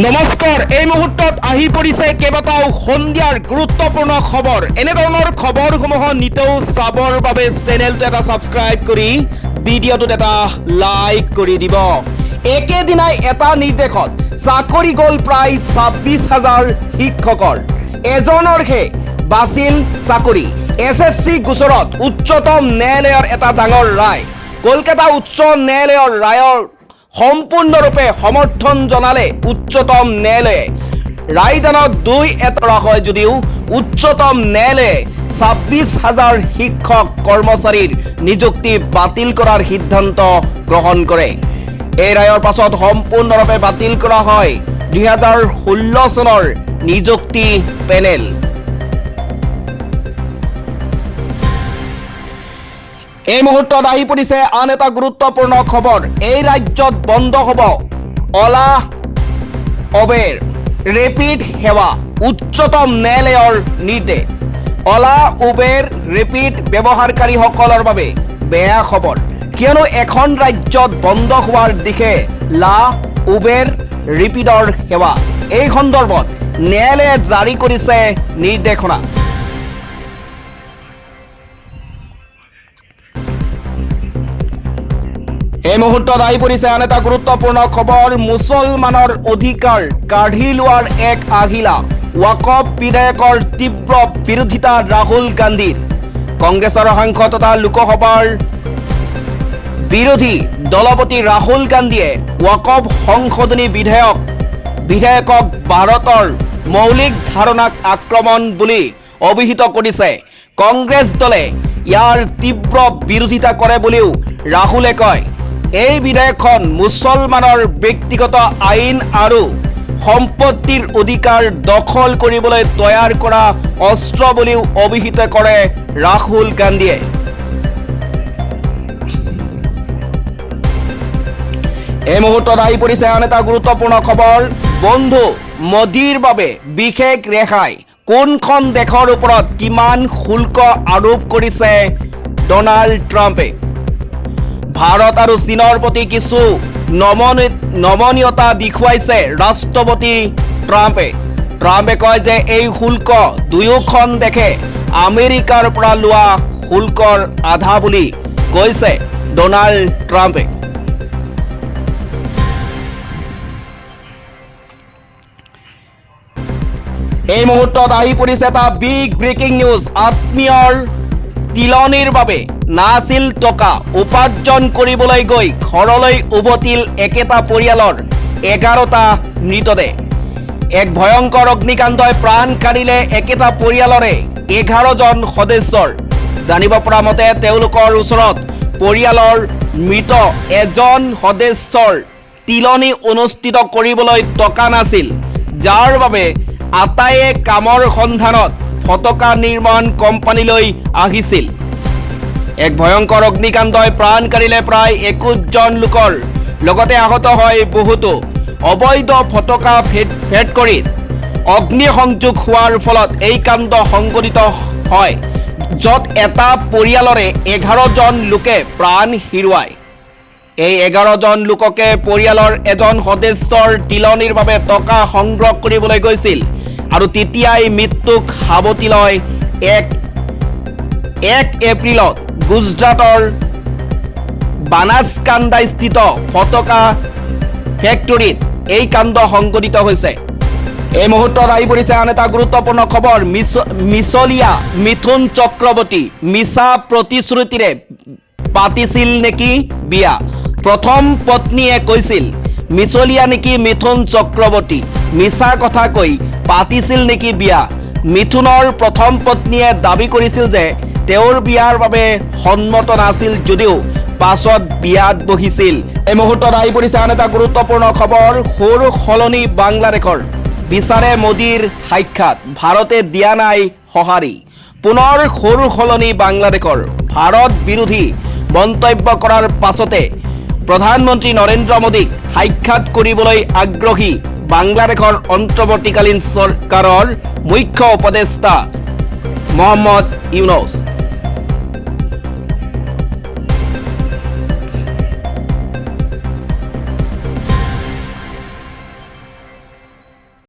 নমস্কাৰ, এই মুহূৰ্তত আহি পৰিছে কেইবাটাও সন্ধিয়াৰ গুৰুত্বপূৰ্ণ খবৰ। এনেধৰণৰ খবৰসমূহ নিতৌ চাবৰ বাবে চেনেলটো এটা ছাবস্ক্ৰাইব কৰি ভিডিঅ'টোত এটা লাইক কৰি দিব। একেদিনাই এটা নিৰ্দেশত চাকৰি গ'ল প্ৰায় 26,000 শিক্ষকৰ। এজনৰহে বাচিল চাকৰি। SSC গোচৰত উচ্চতম ন্যায়ালয়ৰ এটা ডাঙৰ ৰায়। কলকাতা উচ্চ ন্যায়ালয়ৰ ৰায়ৰ সম্পূৰ্ণৰূপে সমৰ্থন জনালে উচ্চতম ন্যায়ালয়ে। ৰায়দানত 2-1 কৰা হয় যদিও উচ্চতম ন্যায়ালয়ে 26,000 শিক্ষক কৰ্মচাৰীৰ নিযুক্তি বাতিল কৰাৰ সিদ্ধান্ত গ্ৰহণ কৰে। এই ৰায়ৰ পাছত সম্পূৰ্ণৰূপে বাতিল কৰা হয় 2016 চনৰ নিযুক্তি পেনেল। এই মুহূৰ্তত আহি পৰিছে আন এটা গুৰুত্বপূৰ্ণ খবৰ। এই ৰাজ্যত বন্ধ হ'ব অলা উবেৰ ৰেপিড সেৱা। উচ্চতম ন্যায়ালয়ৰ নিৰ্দেশ। অলা উবেৰ ৰেপিড ব্যৱহাৰকাৰীসকলৰ বাবে বেয়া খবৰ, কিয়নো এখন ৰাজ্যত বন্ধ হোৱাৰ দিশে লা উবেৰ ৰেপিডৰ সেৱা। এই সন্দৰ্ভত ন্যায়ালয়ে জাৰি কৰিছে নিৰ্দেশনা। এই মুহূৰ্তত আহি পৰিছে আন এটা গুৰুত্বপূৰ্ণ খবৰ। মুছলমানৰ অধিকাৰ কাঢ়ি লোৱাৰ এক আহিলা। ৱাকফ বিধেয়কৰ তীব্ৰ বিৰোধিতা ৰাহুল গান্ধীৰ। কংগ্ৰেছৰ সাংসদ তথা লোকসভাৰ বিৰোধী দলপতি ৰাহুল গান্ধীয়ে ৱাকফ সংশোধনী বিধেয়কক ভাৰতৰ মৌলিক ধাৰণাক আক্ৰমণ বুলি অভিহিত কৰিছে। কংগ্ৰেছ দলে ইয়াৰ তীব্ৰ বিৰোধিতা কৰে বুলিও ৰাহুলে কয়। এই বিধেয়কখন মুছলমানৰ ব্যক্তিগত আইন আৰু সম্পত্তিৰ অধিকাৰ দখল কৰিবলৈ তৈয়াৰ কৰা অস্ত্ৰ বুলিও অভিহিত কৰে ৰাহুল গান্ধীয়ে। এই মুহূৰ্তত আহি পৰিছে আন এটা গুৰুত্বপূৰ্ণ খবৰ। বন্ধু মোদীৰ বাবে বিশেষ ৰেহাই। কোনখন দেশৰ ওপৰত কিমান শুল্ক আৰোপ কৰিছে ডনাল্ড ট্ৰাম্পে? ভাৰত আৰু চীনৰ প্ৰতি কিছু নমনীয়তা দেখুৱাইছে ৰাষ্ট্ৰপতি ট্ৰাম্পে কয় যে এই শুল্ক দুয়োখন দেশে আমেৰিকাৰ পৰা লোৱা শুল্কৰ আধা বুলি কৈছে ডনাল্ড ট্ৰাম্পে। এই মুহূৰ্তত আহি পৰিছে এটা বিগ ব্ৰেকিং নিউজ। আত্মীয়ৰ তিলনিৰ বাবে নাছিল টকা। উপাৰ্জন কৰিবলৈ গৈ ঘৰলৈ উভতিল একেটা পৰিয়ালৰ 11টা মৃতদেহ। এক ভয়ংকৰ অগ্নিকাণ্ডই প্ৰাণ কাঢ়িলে একেটা পৰিয়ালৰে 11জন সদস্যৰ। জানিব পৰা মতে তেওঁলোকৰ ওচৰত পৰিয়ালৰ মৃত এজন সদস্যৰ তিলনি অনুষ্ঠিত কৰিবলৈ টকা নাছিল, যাৰ বাবে আটাইয়ে কামৰ সন্ধানত ফটকা নিৰ্মাণ কোম্পানীলৈ আহিছিল। এক ভয়ংকৰ অগ্নিকাণ্ডই প্ৰাণ কাঢ়িলে প্ৰায় 21জন লোকৰ লগতে আহত হয় বহুতো। অবৈধ ফটকা ফেক্টৰীত অগ্নিসংযোগ হোৱাৰ ফলত এই কাণ্ড সংঘটিত হয়, য'ত এটা পৰিয়ালৰে 11জন লোকে প্ৰাণ হেৰুৱায়। এই 11জন লোককে পৰিয়ালৰ এজন সদস্যৰ তিলনিৰ বাবে টকা সংগ্ৰহ কৰিবলৈ গৈছিল আৰু তেতিয়াই মৃত্যুক সাৱটি লয়। 1 এপ্ৰিলত গুজৰাটৰ বানাসকাণ্ডাস্থিত ফটকা ফেক্টৰীত এই কাণ্ড সংঘটিত হৈছে। এই মুহূৰ্তত আহি পৰিছে আন এটা গুৰুত্বপূৰ্ণ খবৰ। মিছলীয়া মিথুন চক্ৰৱৰ্তী মিছা প্ৰতিশ্ৰুতিৰে পাতিছিল নেকি বিয়া? প্ৰথম পত্নীয়ে কৈছিল মিছলীয়া নেকি মিথুন চক্ৰৱৰ্তী, মিছা কথা কৈ পাতিছিল নেকি বিয়া? মিথুনৰ প্ৰথম পত্নীয়ে দাবী কৰিছিল যে তেওঁৰ বিয়াৰ বাবে সন্মত নাছিল যদিও পাছত বিয়াত বহিছিল। এই মুহূৰ্তত আহি পৰিছে আন এটা গুৰুত্বপূৰ্ণ খবৰ। সুৰ সলনি বাংলাদেশৰ বিচাৰে মোদীৰ সাক্ষাৎ। ভাৰতে দিয়া নাই সঁহাৰি। পুনৰ সুৰ সলনি বাংলাদেশৰ। ভাৰত বিৰোধী মন্তব্য কৰাৰ পাছতে প্ৰধানমন্ত্ৰী নৰেন্দ্ৰ মোদীক সাক্ষাৎ কৰিবলৈ আগ্ৰহী বাংলাদেশৰ অন্তৰ্বৰ্তীকালীন চৰকাৰৰ মুখ্য উপদেষ্টা মহম্মদ ইউনুছ।